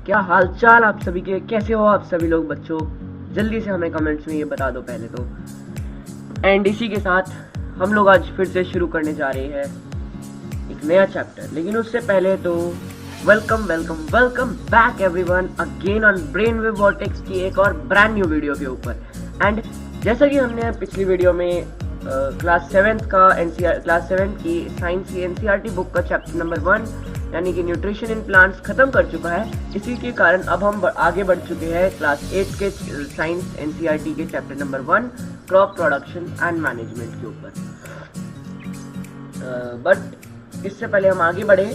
क्या हाल चाल आप सभी के, कैसे हो आप सभी लोग बच्चों? जल्दी से हमें कमेंट्स में ये बता दो पहले तो। एंड इसी के साथ हम लोग आज फिर से शुरू करने जा रहे हैं एक नया चैप्टर, लेकिन उससे पहले तो welcome welcome welcome back everyone again on brain wave vortex की एक और ब्रांड न्यू वीडियो के ऊपर। एंड जैसा कि हमने पिछली वीडियो में क्लास 7 का क्लास 7 की साइंस की एनसीईआरटी बुक का चैप्टर नंबर 1 यानी कि न्यूट्रिशन इन प्लांट्स खत्म कर चुका है। इसी के कारण अब हम आगे बढ़ चुके हैं क्लास 8 के साइंस एनसीईआरटी के chapter number 1 crop production and management के ऊपर। बट इससे पहले हम आगे बढ़े,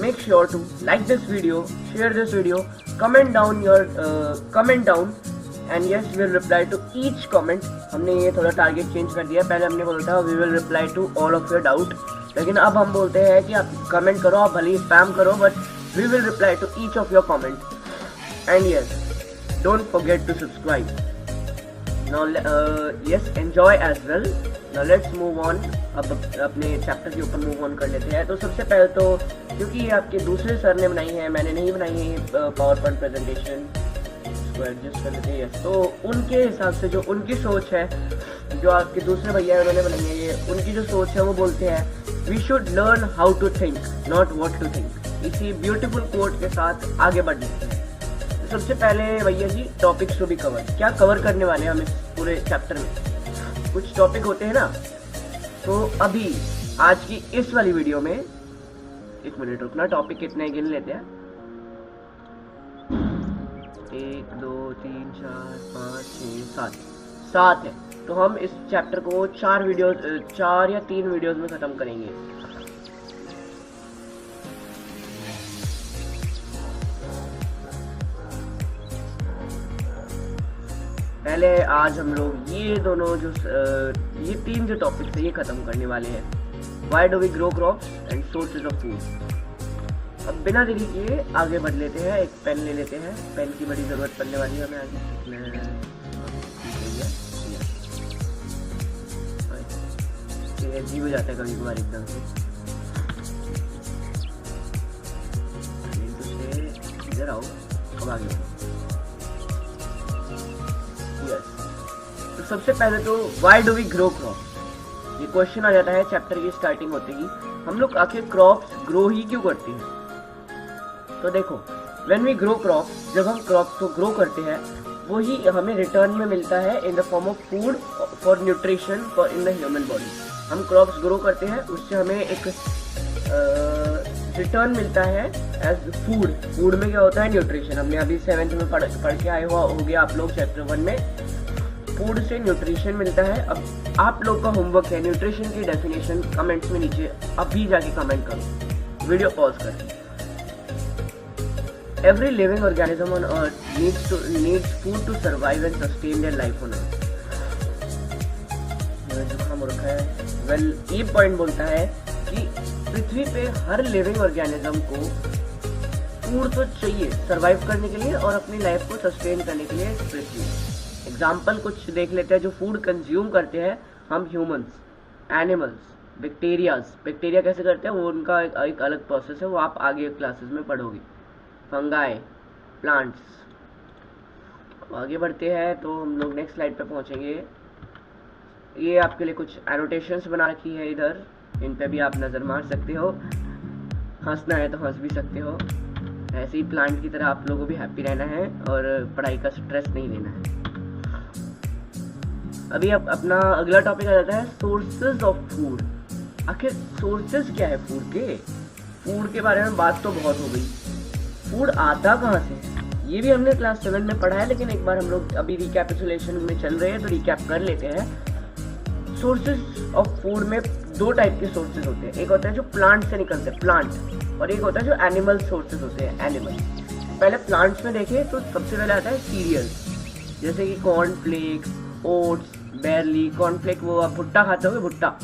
make sure to like this video, share this video, comment down and yes we will reply to each comment. हमने ये थोड़ा टारगेट चेंज कर दिया, पहले हमने बोला था we will reply to all of your doubt, लेकिन अब हम बोलते हैं कि आप कमेंट करो, आप भले ही स्पैम करो, but we will reply to each of your comment. And yes don't forget to subscribe. Now yes enjoy as well. Now let's move on. अब अपने चैप्टर के ऊपर मूव ऑन कर लेते हैं। तो सबसे पहले तो क्योंकि ये आपके दूसरे सर ने बनाई है, मैंने नहीं बनाई है पावर पॉइंट प्रेजेंटेशन, इसको एडजस्ट कर लेते हैं। तो उनके हिसाब से जो उनकी सोच है, जो आपके दूसरे भैया उन्होंने बनाई है, ये उनकी जो सोच है वो बोलते हैं we should learn how to think not what to think. इसी ब्यूटीफुल कोट के साथ आगे बढ़ लेते हैं। तो सबसे पहले भैया जी टॉपिक्स टू बी कवर, क्या कवर करने वाले हैं हम इस पूरे चैप्टर में? कुछ टॉपिक होते हैं ना, तो अभी आज की इस वाली वीडियो में, एक मिनट रुकना, टॉपिक कितने गिन लेते हैं, 1 2 3 4 5 6 7 है। तो हम इस चैप्टर को 4 या 3 वीडियोस में खत्म करेंगे। पहले आज हम लोग ये दोनों जो ये 3 जो टॉपिक्स है ये खत्म करने वाले हैं। Why do we grow crops and sources of food. अब बिना देरी किए आगे बढ़ लेते हैं। एक पेन ले लेते हैं, पेन की बड़ी जरूरत पड़ने वाली है हमें आगे। अजीब हो जाता है कभी कभार एकदम से। इधर आओ, अब आगे बढ़ो। यस, तो सबसे पहले तो why do we grow crops, ये क्वेश्चन आ जाता है चैप्टर की स्टार्टिंग होते ही। हम लोग आखिर क्रॉप्स ग्रो ही क्यों करते हैं? तो देखो, व्हेन वी ग्रो क्रॉप्स, जब हम क्रॉप्स को ग्रो करते हैं वही हमें रिटर्न में मिलता है in the form of food for nutrition for in the human body. हम क्रॉप्स ग्रो करते हैं, उससे हमें एक रिटर्न मिलता है एज फूड। फूड में क्या होता है? न्यूट्रिशन। हमने अभी 7th में पढ़ के आए हो गए आप लोग चैप्टर 1 में। फूड से न्यूट्रिशन मिलता है। अब आप लोग का होमवर्क है न्यूट्रिशन की डेफिनेशन कमेंट्स में नीचे अभी जाके कमेंट करो, वीडियो पॉज करके। Every living organism on earth needs food to survive and sustain their life on earth। जुकाम हो रखा है। वेल, ये पॉइंट बोलता है कि पृथ्वी पे हर लिविंग ऑर्गेनिज्म को फूड तो चाहिए सर्वाइव करने के लिए और अपनी लाइफ को सस्टेन करने के लिए पृथ्वी। एग्जाम्पल कुछ देख लेते हैं जो फूड कंज्यूम करते हैं हम ह्यूमंस, एनिमल्स, बैक्टीरिया कैसे करते हैं वो उनका एक अलग प्रोसेस है, वो आप आगे क्लासेस में पढ़ोगे। Fungi, plants. आगे बढ़ते हैं तो हम लोग नेक्स्ट स्लाइड पे पहुंचेंगे। ये आपके लिए कुछ एनोटेशंस बना रखी है इधर, इन पे भी आप नज़र मार सकते हो। हंसना है तो हंस भी सकते हो। ऐसे ही प्लांट की तरह आप लोगों को भी हैप्पी रहना है और पढ़ाई का स्ट्रेस नहीं लेना है। अभी अपना अगला टॉपिक आ जाता है सोर्सेज ऑफ फूड। आखिर सोर्सेज क्या है फूड के? फूड के बारे में बात तो बहुत हो गई, फूड आता कहाँ से ये भी हमने क्लास 7 में पढ़ा है, लेकिन एक बार हम लोग अभी रिकैपिचुलेशन में चल रहे हैं तो रिकैप कर लेते हैं। सोर्सेज ऑफ फूड में 2 टाइप के सोर्सेज होते हैं। एक होता है जो प्लांट से निकलते हैं, प्लांट, और एक होता है जो एनिमल सोर्सेज होते हैं, एनिमल। पहले प्लांट्स में देखें तो सबसे पहले आता है सीरियल्स, जैसे कि कॉर्नफ्लेक्स, ओट्स, बेरली। कॉर्नफ्लेक वो आप भुट्टा खाते होगे, भुट्टा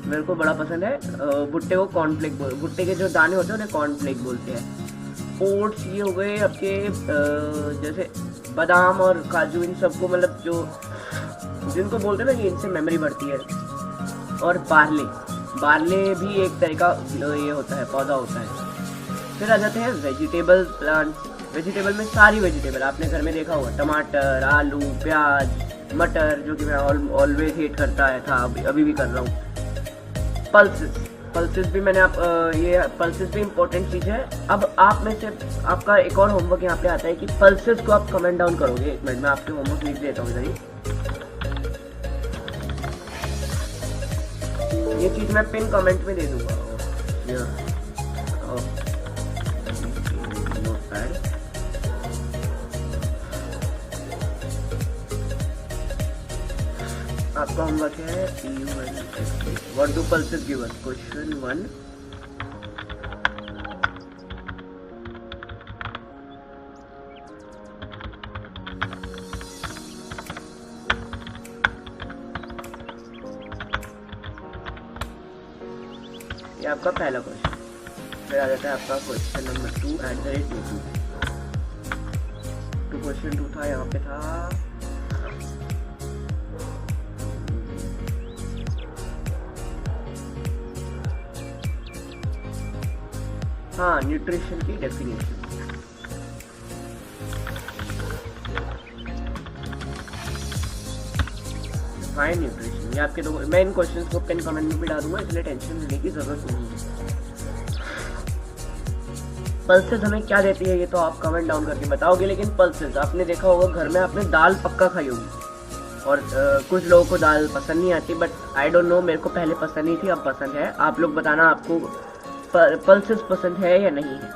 मेरे को बड़ा पसंद है। भुट्टे को कॉर्नफ्लेक भुट्टे के जो दाने होते हैं उन्हें कॉर्नफ्लेक बोलते हैं। ओट्स ये हो गए आपके जैसे बादाम और काजू, इन सबको मतलब जो जिनको बोलते हैं ना कि इनसे मेमोरी बढ़ती है। और बार्ले भी एक तरह का ये होता है, पौधा होता है। फिर आ जाते हैं वेजिटेबल प्लांट्स, वेजिटेबल में सारी वेजिटेबल आपने घर में देखा होगा, टमाटर, आलू, प्याज, मटर, जो कि मैं ऑलवेज हेट करता है था, अभी भी कर रहा हूँ। पल्सेस भी मैंने ये पल्सेस भी इम्पोर्टेंट चीज़ है। अब आप में से आपका एक और होमवर्क यहाँ पे आता है कि पल्सेस को आप कमेंट डाउन करोगे। एक मिनट में आपके होमवर्क लिख देता हूँ इधर ही। ये चीज़ मैं पिन कमेंट में दे दूंगा। आपका होमवर्क है what do pulses give us, question 1। ये आपका पहला क्वेश्चन। फिर आ जाता है आपका क्वेश्चन नंबर 2 @YouTube। तो क्वेश्चन 2 था, यहाँ पे था हाँ, न्यूट्रिशन की डेफिनेशन। फाइन न्यूट्रिशन, ये आपके दो, मैं इन क्वेश्चंस को पिन कमेंट में भी डाल दूंगा, इसलिए टेंशन लेने की जरूरत नहीं है। पल्सेस हमें क्या देती है ये तो आप कमेंट डाउन करके बताओगे, लेकिन पल्सेस आपने देखा होगा घर में आपने दाल पक्का खाई होगी, और कुछ लोगों को दाल पसंद नहीं आती, बट आई डोंट नो, मेरे को पहले पसंद नहीं थी, अब पसंद है। आप लोग बताना आपको पल्सेस पसंद है या नहीं है।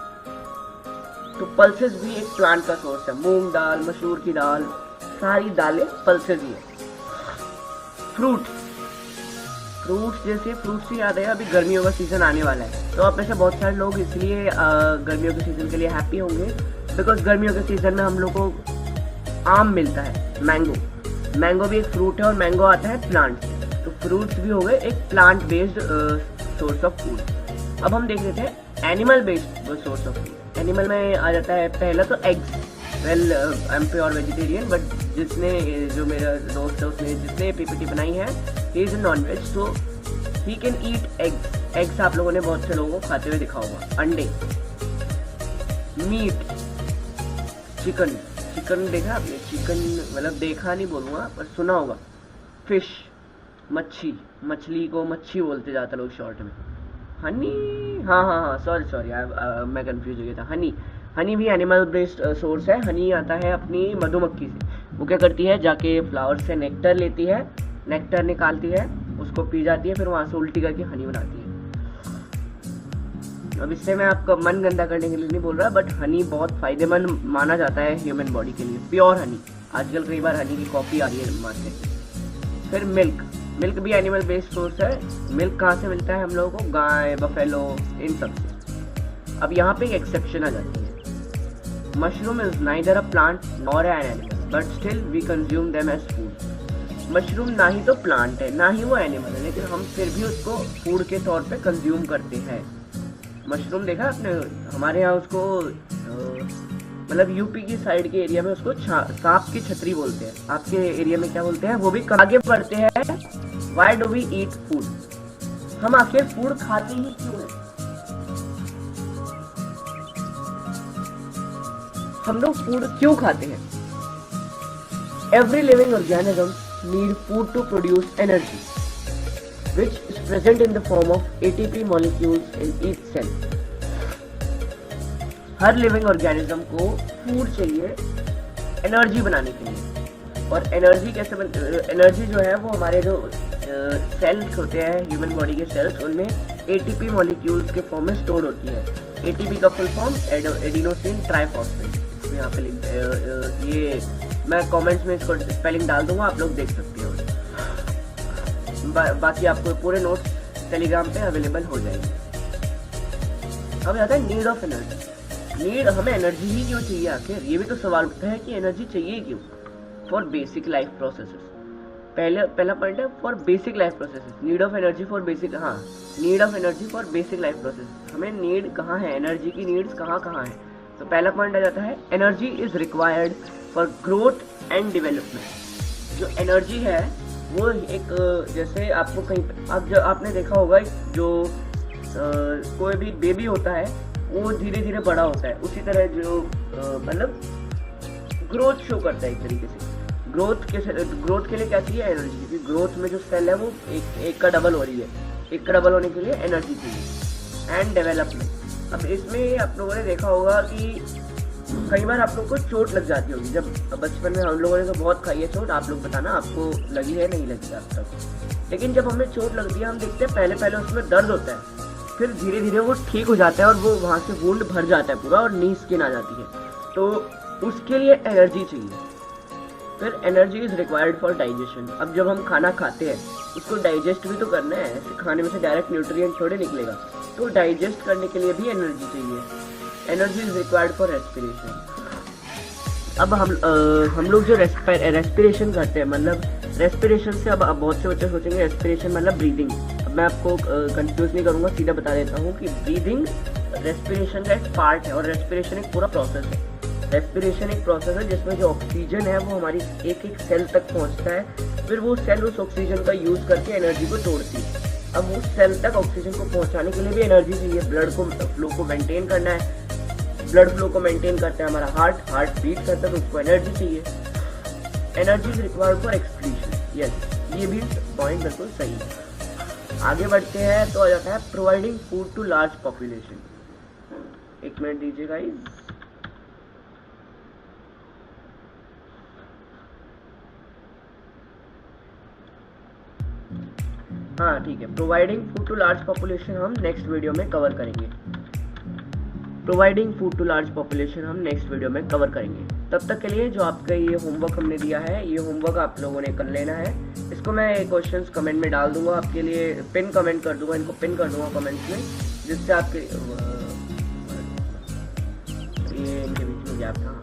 तो पल्सेस भी एक प्लांट का सोर्स है। मूंग दाल, मसूर की दाल, सारी दालें पल्सेस ही है। फ्रूट्स जैसे फ्रूट्स ही याद है, अभी गर्मियों का सीजन आने वाला है, तो आप में से बहुत सारे लोग इसलिए गर्मियों के सीजन के लिए हैप्पी होंगे, बिकॉज गर्मियों के सीजन में हम लोग को आम मिलता है, मैंगो भी एक फ्रूट है, और मैंगो आता है प्लांट से। तो फ्रूट्स भी हो गए एक plant based source of food. अब हम देख लेते हैं animal based source of food. Animal में आ जाता है पहला तो eggs. Well I am pure vegetarian, but जिसने, जो मेरा दोस्त है उसने जिसने पीपीटी बनाई है, he is non veg, so he can eat eggs. Eggs आप लोगों ने बहुत से लोगों को खाते हुए देखा होगा। अंडे, मीट, चिकन देखा आपने? चिकन मतलब देखा नहीं बोलूँगा, पर सुना होगा। फिश, मछली को मच्छी बोलते ज़्यादातर लोग शॉर्ट में। हनी, हाँ, सॉरी मैं कंफ्यूज हो गया था। हनी भी एनिमल बेस्ड सोर्स है। हनी आता है अपनी मधुमक्खी से। वो क्या करती है, जाके फ्लावर से नेक्टर लेती है, नेक्टर निकालती है, उसको पी जाती है, फिर वहाँ से उल्टी करके हनी बनाती है। अब इससे मैं आपका मन गंदा करने के लिए नहीं बोल रहा, बट हनी बहुत फायदेमंद माना जाता है ह्यूमन बॉडी के लिए। प्योर हनी, आजकल कई बार हनी की कॉपी आ रही है मार्केट। फिर मिल्क भी एनिमल बेस्ड सोर्स है। मिल्क कहाँ से मिलता है हम लोगों को? गाय, बफेलो, इन सब से। अब यहाँ पे एक एक्सेप्शन आ जाती है। Mushroom is neither a plant nor an animal, but still we consume them as food. Mushroom ना ही तो प्लांट है, ना ही वो एनिमल है, लेकिन हम फिर भी उसको फूड के तौर पे कंज्यूम करते हैं। मशरूम देखा आपने? हमारे यहाँ उसको मतलब यूपी की साइड के एरिया में उसको सांप की छतरी बोलते हैं। आपके एरिया में क्या बोलते हैं वो भी आगे बढ़ते हैं। Why do we eat food? हम आखिर फूड खाते ही क्यों हैं? हम लोग फूड क्यों खाते हैं? Every living organism need food to produce energy which is present in the form of ATP molecules in each cell. Her living organism को फूड चाहिए एनर्जी बनाने के लिए। और एनर्जी कैसे एनर्जी जो है वो हमारे जो सेल्स होते हैं, ह्यूमन बॉडी के सेल्स, उनमें ATP मॉलिक्यूल्स के फॉर्म में स्टोर होती है। ATP का फुल फॉर्म एडिनोसिन ट्राइफॉस्फेट। तो यहाँ पे ये मैं कमेंट्स में इसको स्पेलिंग डाल दूंगा, आप लोग देख सकते हो। बाकी आपको पूरे नोट्स टेलीग्राम पे अवेलेबल हो जाएंगे। अब आता है नीड ऑफ एनर्जी। नीड, हमें एनर्जी ही क्यों चाहिए आखिर? ये भी तो सवाल उठता है कि एनर्जी चाहिए क्यों? For basic life processes. पहला पॉइंट है for basic life processes. Need of energy for basic, need of energy for basic life process. हमें नीड कहाँ है, एनर्जी की नीड्स कहाँ है? तो पहला पॉइंट आ जाता है energy is required for growth and development. जो एनर्जी है वो एक, जैसे आपको कहीं, अब जो आपने देखा होगा जो कोई भी बेबी होता है वो धीरे धीरे बड़ा होता है। उसी तरह जो मतलब ग्रोथ शो करता है एक तरीके से। ग्रोथ के लिए क्या चाहिए? एनर्जी, क्योंकि ग्रोथ में जो सेल है वो एक का डबल हो रही है, एक का डबल होने के लिए एनर्जी चाहिए। एंड डेवलपमेंट, अब इसमें आप लोगों ने देखा होगा कि कई बार आप लोगों को चोट लग जाती होगी। जब बचपन में हम लोगों ने तो बहुत खाई है चोट, आप लोग बताना आपको लगी है नहीं लगी अब तक। लेकिन जब हमें चोट लगती है हम देखते हैं पहले उसमें दर्द होता है, फिर धीरे धीरे वो ठीक हो जाता है और वो वहाँ से वुंड भर जाता है पूरा और नी स्किन आ जाती है। तो उसके लिए एनर्जी चाहिए। फिर energy is required for digestion. अब जब हम खाना खाते हैं उसको डाइजेस्ट भी तो करना है, ऐसे खाने में से डायरेक्ट न्यूट्रिएंट थोड़े निकलेगा, तो डाइजेस्ट करने के लिए भी एनर्जी चाहिए। Energy is required for respiration. अब हम लोग जो रेस्पिरेशन करते हैं, मतलब रेस्पिरेशन से अब बहुत से बच्चे सोचेंगे रेस्पिरेशन मतलब ब्रीदिंग। अब मैं आपको कंफ्यूज नहीं करूँगा, सीधा बता देता हूँ कि ब्रीदिंग रेस्पिरेशन का एक पार्ट है और रेस्पिरेशन एक पूरा प्रोसेस है। रेस्पिरेशन एक प्रोसेस है जिसमें जो ऑक्सीजन है वो हमारी एक एक सेल तक पहुंचता है, फिर वो सेल उस ऑक्सीजन का यूज करके एनर्जी को तोड़ती है। अब उस सेल तक ऑक्सीजन को पहुंचाने के लिए भी एनर्जी चाहिए। ब्लड फ्लो को मेंटेन करना है, ब्लड फ्लो को मेंटेन करता है हमारा हार्ट बीट करता है, तो उसको एनर्जी चाहिए। Energy is required for excretion. Yes, ये भी पॉइंट बिल्कुल सही है। आगे बढ़ते हैं तो आ जाता है providing food to large population. एक मिनट दीजिए गाइस। हाँ ठीक है, providing food to large population हम नेक्स्ट वीडियो में कवर करेंगे। Providing food to large population हम नेक्स्ट वीडियो में कवर करेंगे। तब तक के लिए जो आपका ये होमवर्क हमने दिया है, ये होमवर्क आप लोगों ने कर लेना है। इसको मैं क्वेश्चंस कमेंट में डाल दूंगा आपके लिए, पिन कमेंट कर दूंगा, इनको पिन कर दूंगा कमेंट्स में, जिससे आपके ये इनके बीच में गैप था,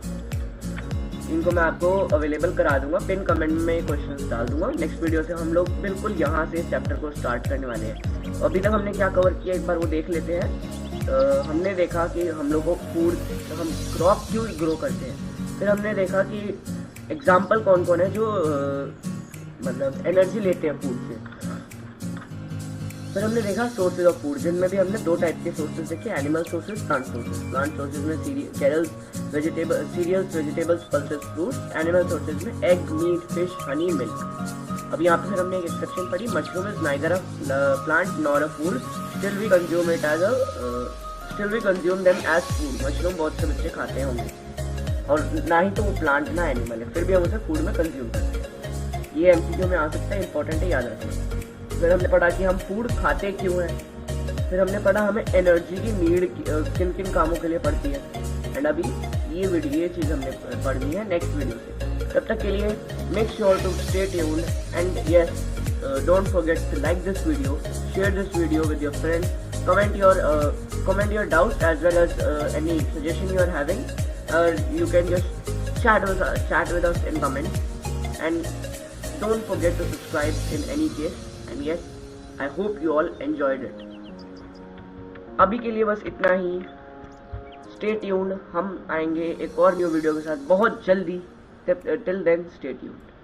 इनको मैं आपको अवेलेबल करा दूंगा। पिन कमेंट में क्वेश्चंस डाल दूंगा। नेक्स्ट वीडियो से हम लोग बिल्कुल यहाँ से चैप्टर को स्टार्ट करने वाले हैं। अभी तक हमने क्या कवर किया एक बार वो देख लेते हैं। हमने देखा कि हम लोग को फूड, हम क्रॉप क्यों ग्रो करते हैं। फिर हमने देखा कि एग्जाम्पल कौन कौन है जो मतलब एनर्जी लेते हैं फूड से। फिर हमने देखा सोर्सेज ऑफ फूड, जिनमें भी हमने दो टाइप के सोर्सेज देखे, animal sources, plant sources. Plant sources में cereals, vegetables, pulses, fruits. Animal sources में egg, meat, fish, honey, milk. अब यहाँ पे फिर हमने एक इंस्ट्रक्शन पढ़ी, mushroom is neither a plant nor a food, still we consume them as food. Mushroom बहुत से बच्चे खाते होंगे और ना ही तो वो प्लांट ना एनिमल है, फिर भी हम उसे फूड में कंज्यूम करते हैं। ये एमसीक्यू में आ सकता है, इंपॉर्टेंट है, याद रखना। फिर हमने पढ़ा कि हम फूड खाते क्यों हैं। फिर हमने पढ़ा हमें एनर्जी की नीड किन किन कामों के लिए पड़ती है। एंड अभी ये चीज़ हमने पढ़नी है नेक्स्ट वीडियो से। तब तक के लिए make sure to stay tuned and yes, don't forget to like this video, share this video with your friends, comment your doubts as well as any suggestion you are having. You can just chat with us in comments, and don't forget to subscribe in any case. And yes, I hope you all enjoyed it. अभी के लिए बस इतना ही। Stay tuned, हम आएंगे एक और new video के साथ बहुत जल्दी। Till then, stay tuned.